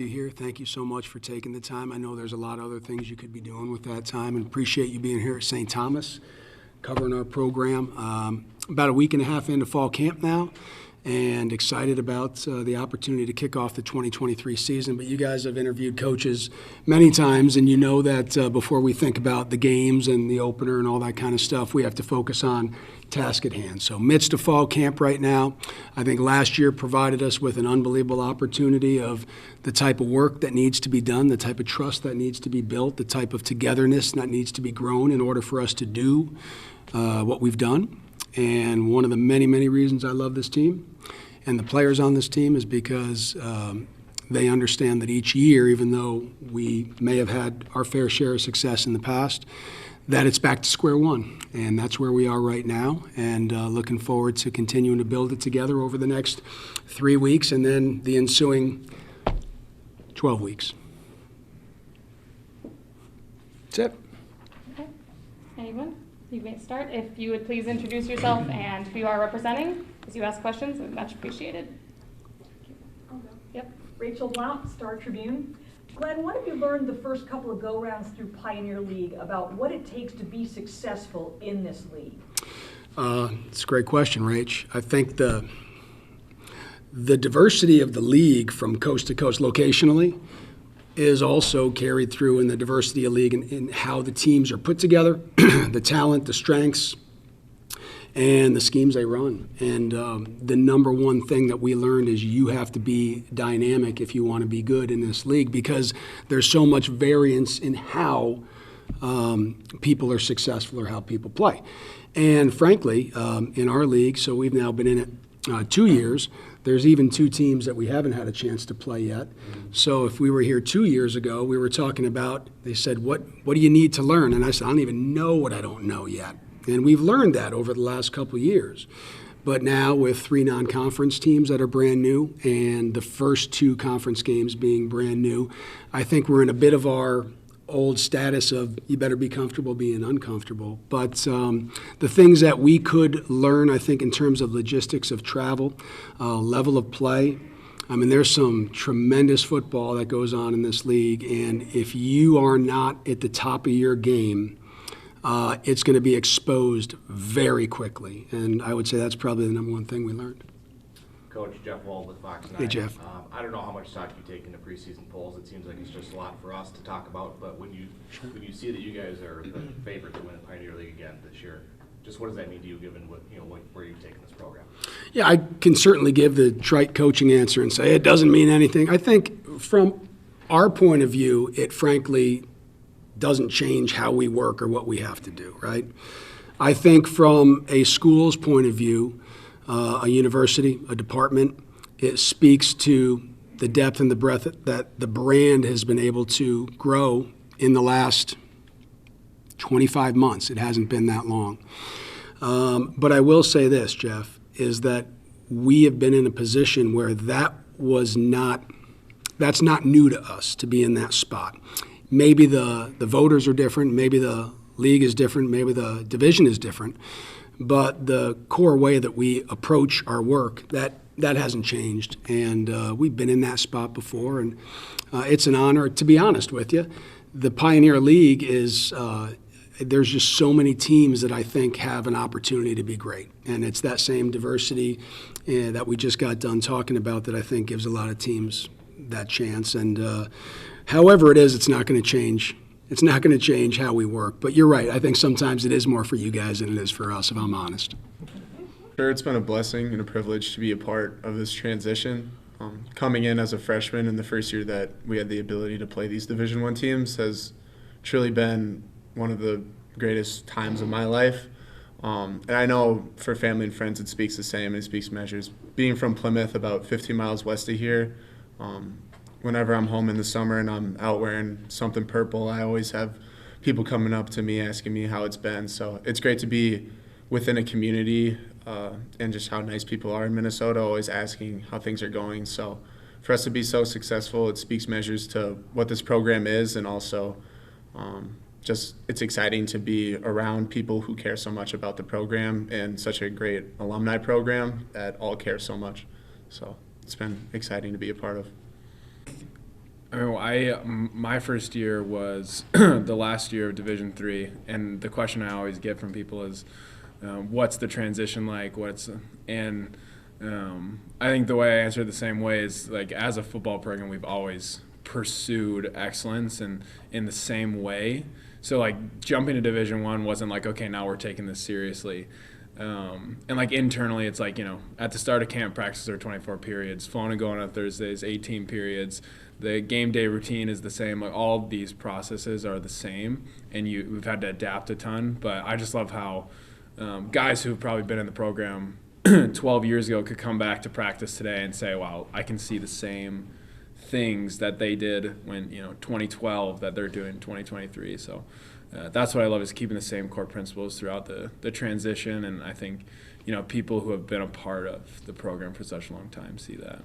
Here. Thank you so much for taking the time. I know there's a lot of other things you could be doing with that time, and appreciate you being here at St. Thomas, covering our program. About a week and a half into fall camp now, and excited about the opportunity to kick off the 2023 season. But you guys have interviewed coaches many times, and you know that before we think about the games and the opener and all that kind of stuff, we have to focus on task at hand. So midst of fall camp right now, I think last year provided us with an unbelievable opportunity of the type of work that needs to be done, the type of trust that needs to be built, the type of togetherness that needs to be grown in order for us to do what we've done. And one of the many, many reasons I love this team and the players on this team is because they understand that each year, even though we may have had our fair share of success in the past, that it's back to square one. And that's where we are right now, and looking forward to continuing to build it together over the next 3 weeks and then the ensuing 12 weeks. That's it. Okay. Anyone? You may start. If you would please introduce yourself and who you are representing as you ask questions, it would be much appreciated. I'll go. Yep. Rachel Blount, Star Tribune. Glenn, what have you learned the first couple of go-rounds through Pioneer League about what it takes to be successful in this league? It's a great question, Rach. I think the diversity of the league from coast to coast locationally is also carried through in the diversity of league in how the teams are put together, the talent, the strengths, and the schemes they run. And the number one thing that we learned is you have to be dynamic if you want to be good in this league, because there's so much variance in how people are successful or how people play. And frankly, in our league, so we've now been in it 2 years, there's even 2 teams that we haven't had a chance to play yet. So if we were here 2 years ago, we were talking about, they said, what do you need to learn? And I said, I don't even know what I don't know yet. And we've learned that over the last couple of years. But now with 3 non-conference teams that are brand new and the first 2 conference games being brand new, I think we're in a bit of our old status of you better be comfortable being uncomfortable. But the things that we could learn, I think, in terms of logistics of travel, level of play, I mean, there's some tremendous football that goes on in this league. And if you are not at the top of your game, it's going to be exposed very quickly. And I would say that's probably the number one thing we learned. Coach Jeff Wald with Fox 9. Hey, Jeff. I don't know how much stock you take in the preseason polls. It seems like it's just a lot for us to talk about. But when you see that you guys are the favorite to win the Pioneer League again this year, just what does that mean to you, given where you've taken this program? Yeah, I can certainly give the trite coaching answer and say it doesn't mean anything. I think from our point of view, it frankly doesn't change how we work or what we have to do, right? I think from a school's point of view, a university, a department, it speaks to the depth and the breadth that the brand has been able to grow in the last 25 months. It hasn't been that long. But I will say this, Jeff, is that we have been in a position where that's not new to us to be in that spot. Maybe the voters are different, maybe the league is different, maybe the division is different, but the core way that we approach our work, that hasn't changed. And we've been in that spot before, and it's an honor. To be honest with you, the Pioneer League is there's just so many teams that I think have an opportunity to be great. And it's that same diversity that we just got done talking about that I think gives a lot of teams that chance. And however it is, it's not going to change. It's not going to change how we work. But you're right. I think sometimes it is more for you guys than it is for us, if I'm honest. Sure, it's been a blessing and a privilege to be a part of this transition. Coming in as a freshman in the first year that we had the ability to play these Division I teams has truly been one of the greatest times of my life. And I know for family and friends it speaks the same, it speaks measures. Being from Plymouth, about 15 miles west of here, whenever I'm home in the summer and I'm out wearing something purple, I always have people coming up to me asking me how it's been. So it's great to be within a community and just how nice people are in Minnesota, always asking how things are going. So for us to be so successful, it speaks measures to what this program is, and also just it's exciting to be around people who care so much about the program and such a great alumni program that all care so much. So it's been exciting to be a part of. My first year was the last year of Division III, and the question I always get from people is, what's the transition like? I think the way I answer it the same way is, like, as a football program, we've always pursued excellence and in the same way. So, like, jumping to Division I wasn't like, okay, now we're taking this seriously. And, like, internally, it's like, at the start of camp, practices are 24 periods, flowing and going on Thursdays, 18 periods. The game day routine is the same. Like, all of these processes are the same, and we've had to adapt a ton. But I just love how guys who've probably been in the program 12 years ago could come back to practice today and say, wow, I can see the same things that they did when 2012 that they're doing in 2023. So that's what I love, is keeping the same core principles throughout the transition. And I think people who have been a part of the program for such a long time see that.